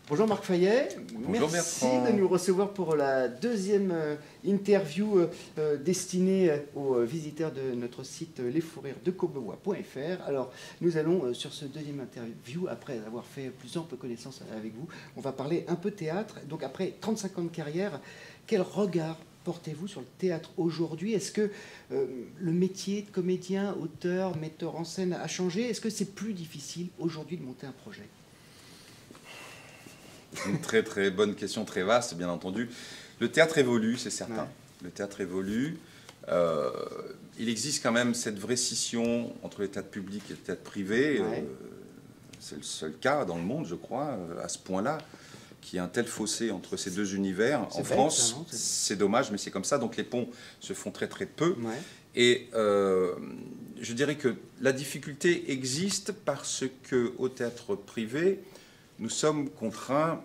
Bonjour Marc Fayet, Bonjour merci Bertrand. de nous recevoir pour la deuxième interview destinée aux visiteurs de notre site lesfourriresdecourbevoie.fr. Alors nous allons sur ce deuxième interview, après avoir fait plus ample connaissance avec vous, on va parler un peu théâtre. Donc après 35 ans de carrière, quel regard portez-vous sur le théâtre aujourd'hui? Est-ce que le métier de comédien, auteur, metteur en scène a changé? Est-ce que c'est plus difficile aujourd'hui de monter un projet? Une très très bonne question, très vaste, bien entendu. Le théâtre évolue, c'est certain. Ouais. Le théâtre évolue. Il existe quand même cette vraie scission entre le théâtre public et le théâtre privé. Ouais. C'est le seul cas dans le monde, je crois, à ce point-là, qu'il y a un tel fossé entre ces deux univers. C'est En bête, France, ça, non? c'est dommage, mais c'est comme ça. Donc les ponts se font très très peu. Ouais. Et je dirais que la difficulté existe parce qu'au théâtre privé, nous sommes contraints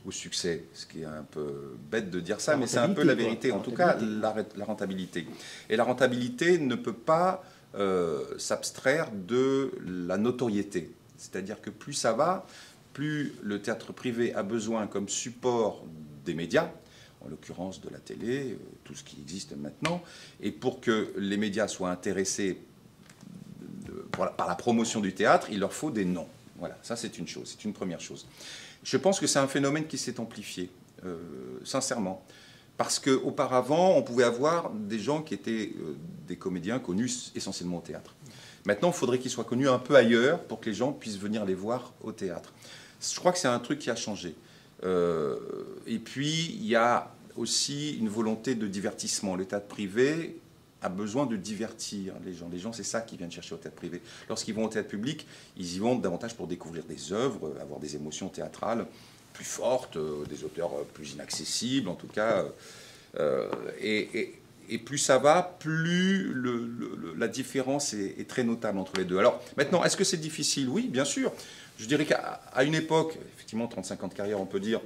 au succès, ce qui est un peu bête de dire ça, La mais c'est un peu la vérité, quoi. en tout cas la rentabilité. Et la rentabilité ne peut pas s'abstraire de la notoriété. C'est-à-dire que plus ça va, plus le théâtre privé a besoin comme support des médias, en l'occurrence de la télé, tout ce qui existe maintenant, et pour que les médias soient intéressés par la promotion du théâtre, il leur faut des noms. Voilà, ça c'est une chose, c'est une première chose. Je pense que c'est un phénomène qui s'est amplifié, sincèrement. Parce qu'auparavant, on pouvait avoir des gens qui étaient des comédiens connus essentiellement au théâtre. Maintenant, il faudrait qu'ils soient connus un peu ailleurs pour que les gens puissent venir les voir au théâtre. Je crois que c'est un truc qui a changé. Et puis, il y a aussi une volonté de divertissement. Le théâtre privé a besoin de divertir les gens. Les gens, c'est ça qu'ils viennent chercher au théâtre privé. Lorsqu'ils vont au théâtre public, ils y vont davantage pour découvrir des œuvres, avoir des émotions théâtrales plus fortes, des auteurs plus inaccessibles, en tout cas. Et plus ça va, plus la différence est très notable entre les deux. Alors, maintenant, est-ce que c'est difficile? Oui, bien sûr. Je dirais qu'à une époque, effectivement, 35 ans de carrière, on peut dire,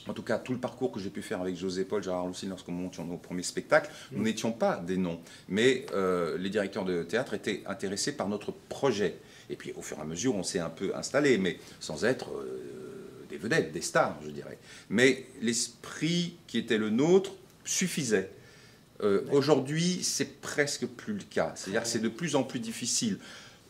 en tout cas, tout le parcours que j'ai pu faire avec José Paul, Gérard Loussine, lorsqu'on montait nos premiers spectacles, nous n'étions pas des noms. Mais les directeurs de théâtre étaient intéressés par notre projet. Et puis, au fur et à mesure, on s'est un peu installé, mais sans être des vedettes, des stars, je dirais. Mais l'esprit qui était le nôtre suffisait. Aujourd'hui, c'est presque plus le cas. C'est-à-dire que c'est de plus en plus difficile.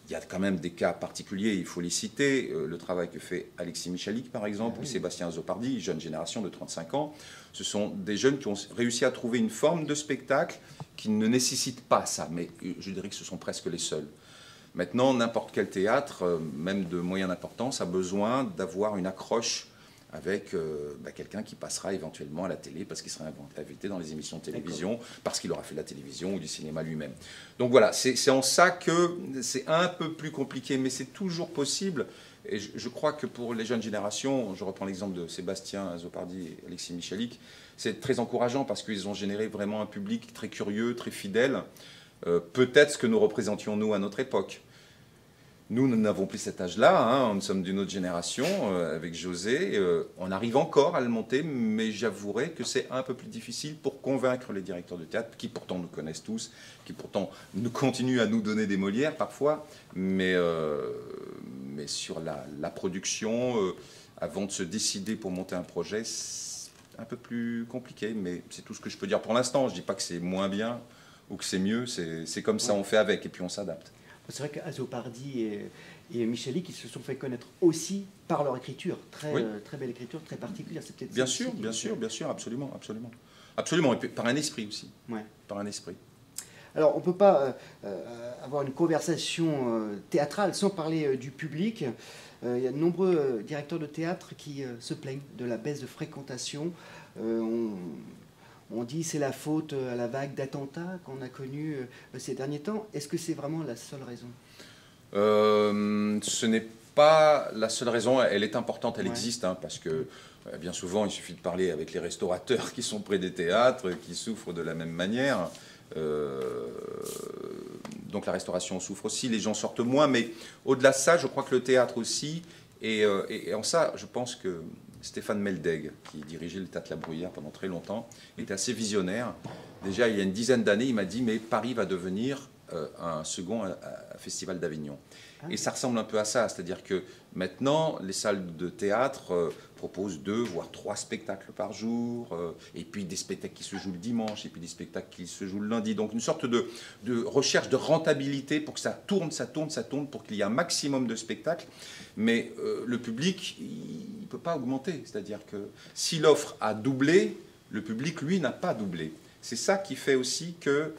Il y a quand même des cas particuliers, il faut les citer. Le travail que fait Alexis Michalik, par exemple, ou Sébastien Azopardi, jeune génération de 35 ans. Ce sont des jeunes qui ont réussi à trouver une forme de spectacle qui ne nécessite pas ça, mais je dirais que ce sont presque les seuls. Maintenant, n'importe quel théâtre, même de moyenne importance, a besoin d'avoir une accroche avec quelqu'un qui passera éventuellement à la télé parce qu'il sera invité dans les émissions de télévision, parce qu'il aura fait de la télévision ou du cinéma lui-même. Donc voilà, c'est en ça que c'est un peu plus compliqué, mais c'est toujours possible. Et je crois que pour les jeunes générations, je reprends l'exemple de Sébastien Azopardi et Alexis Michalik, c'est très encourageant parce qu'ils ont généré vraiment un public très curieux, très fidèle, peut-être ce que nous représentions nous à notre époque. Nous n'avons plus cet âge-là, hein, nous sommes d'une autre génération avec José. On arrive encore à le monter, mais j'avouerai que c'est un peu plus difficile pour convaincre les directeurs de théâtre, qui pourtant nous connaissent tous, qui pourtant nous continuent à nous donner des Molières parfois, mais sur la production, avant de se décider pour monter un projet, c'est un peu plus compliqué, mais c'est tout ce que je peux dire pour l'instant. Je ne dis pas que c'est moins bien ou que c'est mieux, c'est comme ça, on fait avec et puis on s'adapte. C'est vrai qu'Azopardi et Michalik, ils se sont fait connaître aussi par leur écriture. Très belle écriture, très particulière. C'est peut-être bien sûr, absolument. Absolument, et puis par un esprit aussi. Ouais. Par un esprit. Alors, on ne peut pas avoir une conversation théâtrale sans parler du public. Il y a de nombreux directeurs de théâtre qui se plaignent de la baisse de fréquentation. On dit que c'est la faute à la vague d'attentats qu'on a connue ces derniers temps. Est-ce que c'est vraiment la seule raison? Ce n'est pas la seule raison. Elle est importante, elle existe, hein, parce que bien souvent, il suffit de parler avec les restaurateurs qui sont près des théâtres, qui souffrent de la même manière. Donc la restauration souffre aussi, les gens sortent moins. Mais au-delà de ça, je crois que le théâtre aussi, et en ça, je pense que Stéphane Meldeg, qui dirigeait le Théâtre La Bruyère pendant très longtemps, était assez visionnaire. Déjà, il y a une dizaine d'années, il m'a dit « Mais Paris va devenir un second Festival d'Avignon. Et ça ressemble un peu à ça, c'est-à-dire que maintenant, les salles de théâtre proposent 2, voire 3 spectacles par jour, et puis des spectacles qui se jouent le dimanche, et puis des spectacles qui se jouent le lundi. Donc une sorte de recherche de rentabilité pour que ça tourne, pour qu'il y ait un maximum de spectacles. Mais le public, il ne peut pas augmenter. C'est-à-dire que si l'offre a doublé, le public, lui, n'a pas doublé. C'est ça qui fait aussi que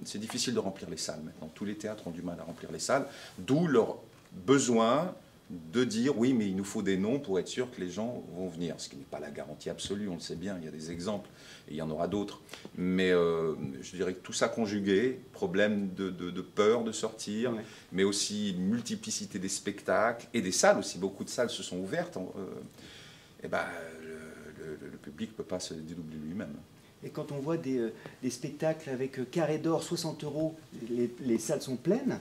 c'est difficile de remplir les salles maintenant. Tous les théâtres ont du mal à remplir les salles, d'où leur besoin de dire oui, mais il nous faut des noms pour être sûr que les gens vont venir. Ce qui n'est pas la garantie absolue, on le sait bien, il y a des exemples et il y en aura d'autres. Mais je dirais que tout ça conjugué, problème de peur de sortir, ouais, mais aussi multiplicité des spectacles et des salles aussi. Beaucoup de salles se sont ouvertes. Et ben, le public ne peut pas se dédoubler lui-même. Et quand on voit des spectacles avec carré d'or, 60 €, les salles sont pleines,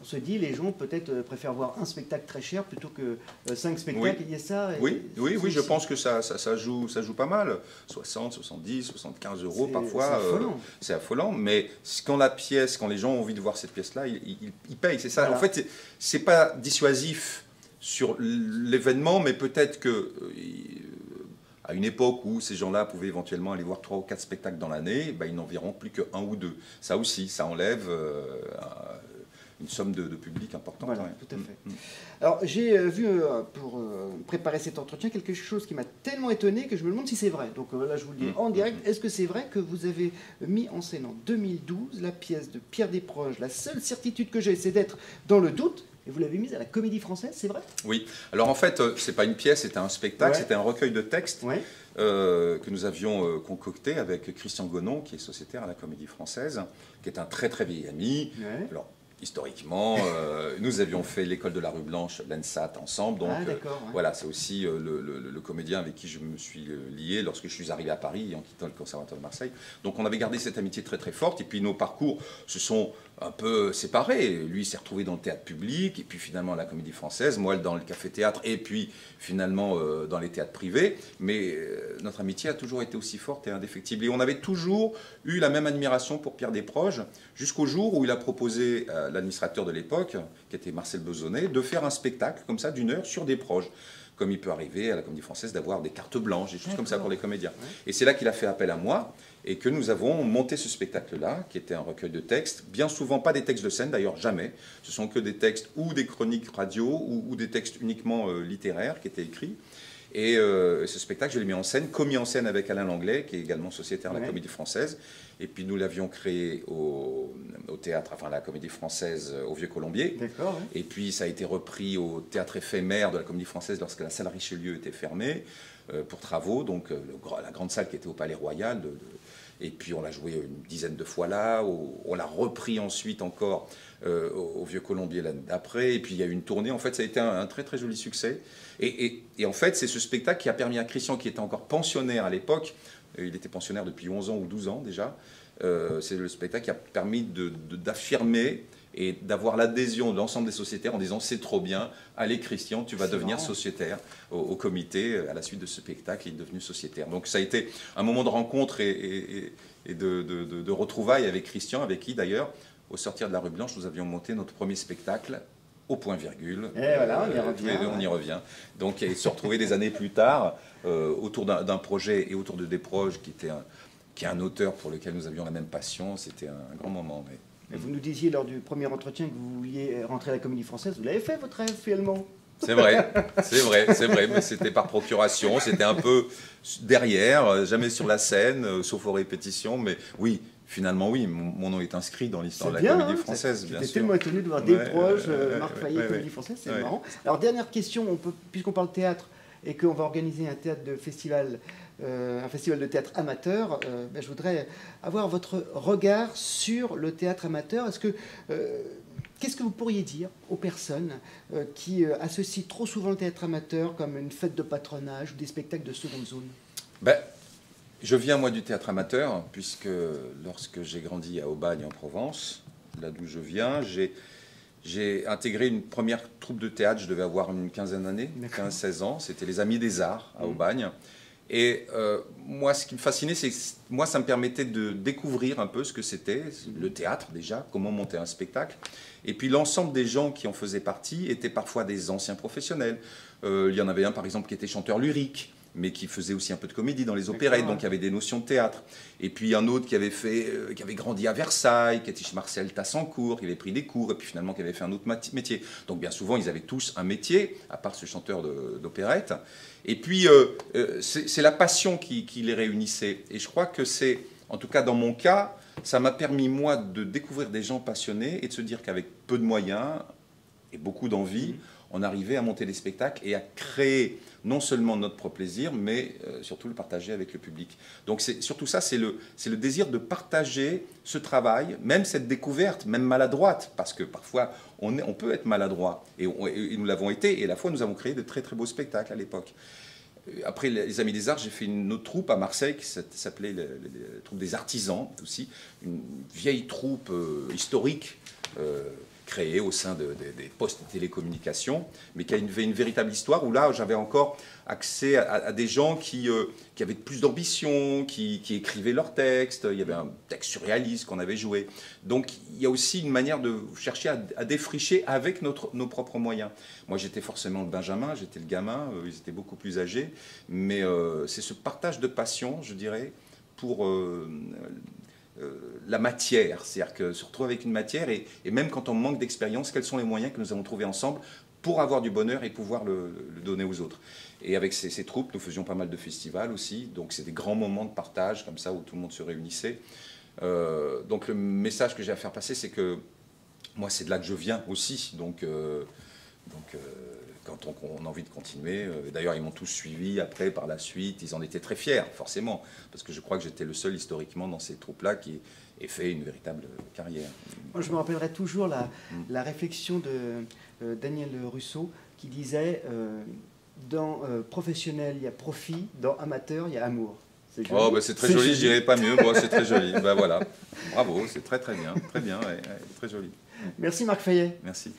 on se dit les gens peut-être préfèrent voir un spectacle très cher plutôt que 5 spectacles. Oui. Il y a ça. Oui, je pense que ça joue pas mal. 60, 70, 75 € parfois. C'est affolant. C'est affolant, mais quand les gens ont envie de voir cette pièce-là, ils payent. C'est ça. Voilà. En fait, c'est pas dissuasif sur l'événement, mais peut-être que à une époque où ces gens-là pouvaient éventuellement aller voir 3 ou 4 spectacles dans l'année, ben, ils n'en verront plus que 1 ou 2. Ça aussi, ça enlève une somme de public importante. Voilà, ouais, tout à fait. Alors, j'ai vu, pour préparer cet entretien, quelque chose qui m'a tellement étonné que je me demande si c'est vrai. Donc là, je vous le dis en direct. Est-ce que c'est vrai que vous avez mis en scène en 2012 la pièce de Pierre Desproges, La seule certitude que j'ai, c'est d'être dans le doute? Et vous l'avez mise à la Comédie Française, c'est vrai? Oui. Alors en fait, c'est pas une pièce, c'était un spectacle, ouais, c'était un recueil de textes, ouais, que nous avions concocté avec Christian Gonon, qui est sociétaire à la Comédie Française, qui est un très très vieil ami. Ouais. Alors, historiquement, nous avions fait l'école de la rue Blanche, l'ENSAT, ensemble. Donc, ouais, voilà, c'est aussi le comédien avec qui je me suis lié lorsque je suis arrivé à Paris en quittant le Conservatoire de Marseille. Donc, on avait gardé cette amitié très très forte. Et puis, nos parcours se sont un peu séparés. Lui s'est retrouvé dans le théâtre public, et puis finalement à la Comédie Française, moi dans le café-théâtre, et puis finalement dans les théâtres privés. Mais notre amitié a toujours été aussi forte et indéfectible. Et on avait toujours eu la même admiration pour Pierre Desproges, jusqu'au jour où il a proposé à l'administrateur de l'époque, qui était Marcel Besonnet, de faire un spectacle comme ça d'1 heure sur Desproges. Comme il peut arriver à la Comédie Française d'avoir des cartes blanches, des choses comme ça pour les comédiens. Ouais. Et c'est là qu'il a fait appel à moi, et que nous avons monté ce spectacle-là, qui était un recueil de textes, bien souvent pas des textes de scène, d'ailleurs jamais, ce sont que des textes ou des chroniques radio, ou des textes uniquement littéraires qui étaient écrits. Et ce spectacle, je l'ai mis en scène, commis en scène avec Alain Langlais, qui est également sociétaire à la Comédie Française. Et puis nous l'avions créé au théâtre, enfin à la Comédie Française au Vieux-Colombier. D'accord. Ouais. Et puis ça a été repris au théâtre éphémère de la Comédie Française lorsque la salle Richelieu était fermée pour travaux. Donc la grande salle qui était au Palais Royal. Et puis on l'a joué une dizaine de fois là. On l'a repris ensuite encore au Vieux-Colombier l'année d'après. Et puis il y a eu une tournée. En fait, ça a été un très très joli succès. Et en fait, c'est ce spectacle qui a permis à Christian, qui était encore pensionnaire à l'époque, il était pensionnaire depuis 11 ans ou 12 ans déjà, c'est le spectacle qui a permis d'affirmer et d'avoir l'adhésion de l'ensemble des sociétaires en disant c'est trop bien, allez Christian, tu vas devenir sociétaire au comité à la suite de ce spectacle, il est devenu sociétaire. Donc ça a été un moment de rencontre et de retrouvailles avec Christian, avec qui d'ailleurs, au sortir de la rue Blanche, nous avions monté notre premier spectacle au point-virgule. Et voilà, on y revient. Tous les deux, on y revient. Donc, et se retrouver des années plus tard autour d'un projet et autour de Desproges, qui est un auteur pour lequel nous avions la même passion, c'était un grand moment. Mais vous nous disiez lors du premier entretien que vous vouliez rentrer à la Comédie Française. Vous l'avez fait, votre rêve, finalement? C'est vrai, mais c'était par procuration, c'était un peu derrière, jamais sur la scène, sauf aux répétitions, mais oui. Finalement, oui, mon nom est inscrit dans l'histoire de la Comédie Française, bien sûr. J'étais tellement étonné de voir Desproges, Marc Fayet, Comédie Française, c'est marrant. Alors, dernière question, puisqu'on parle théâtre et qu'on va organiser un festival de théâtre amateur, je voudrais avoir votre regard sur le théâtre amateur. Qu'est-ce que vous pourriez dire aux personnes qui associent trop souvent le théâtre amateur comme une fête de patronage ou des spectacles de seconde zone? Je viens, moi, du théâtre amateur, puisque lorsque j'ai grandi à Aubagne, en Provence, là d'où je viens, j'ai intégré une première troupe de théâtre, je devais avoir une quinzaine d'années, 15-16 ans, c'était les Amis des Arts, à Aubagne. Et moi, ce qui me fascinait, c'est que moi, ça me permettait de découvrir un peu ce que c'était, le théâtre déjà, comment monter un spectacle. Et puis l'ensemble des gens qui en faisaient partie étaient parfois des anciens professionnels. Il y en avait un, par exemple, qui était chanteur lyrique, mais qui faisait aussi un peu de comédie dans les opérettes, donc il y avait des notions de théâtre. Et puis un autre qui avait grandi à Versailles, qui était chez Marcel Tassancourt, qui avait pris des cours, et puis finalement qui avait fait un autre métier. Donc bien souvent, ils avaient tous un métier, à part ce chanteur d'opérette. Et puis c'est la passion qui les réunissait. Et je crois que c'est, en tout cas dans mon cas, ça m'a permis, moi, de découvrir des gens passionnés et de se dire qu'avec peu de moyens et beaucoup d'envie, on arrivait à monter des spectacles et à créer non seulement notre propre plaisir, mais surtout le partager avec le public. Donc surtout ça, c'est le désir de partager ce travail, même cette découverte, même maladroite, parce que parfois on peut être maladroit, et nous l'avons été, et à la fois nous avons créé de très très beaux spectacles à l'époque. Après les Amis des Arts, j'ai fait une autre troupe à Marseille qui s'appelait la troupe des artisans, aussi, une vieille troupe historique, créée au sein des postes de télécommunications, mais qui avait une véritable histoire, où là j'avais encore accès à des gens qui avaient plus d'ambition, qui écrivaient leurs textes. Il y avait un texte surréaliste qu'on avait joué. Donc il y a aussi une manière de chercher à défricher avec nos propres moyens. Moi j'étais forcément le Benjamin, j'étais le gamin, ils étaient beaucoup plus âgés, mais c'est ce partage de passion, je dirais, pour la matière, c'est-à-dire que se retrouver avec une matière, et même quand on manque d'expérience, quels sont les moyens que nous avons trouvés ensemble pour avoir du bonheur et pouvoir le donner aux autres. Et avec ces troupes, nous faisions pas mal de festivals aussi, donc c'est des grands moments de partage comme ça où tout le monde se réunissait. Donc le message que j'ai à faire passer, c'est que moi c'est de là que je viens aussi, donc quand on a envie de continuer, d'ailleurs ils m'ont tous suivi après par la suite, ils en étaient très fiers forcément, parce que je crois que j'étais le seul historiquement dans ces troupes-là qui ait fait une véritable carrière. Moi je me rappellerai toujours la réflexion de Daniel Russo qui disait dans professionnel il y a profit, dans amateur il y a amour. Oh, bah c'est très joli, je dirais pas mieux, bon, c'est très joli. Ben voilà, bravo, c'est très très bien, ouais, très joli. Merci Marc Fayet. Merci.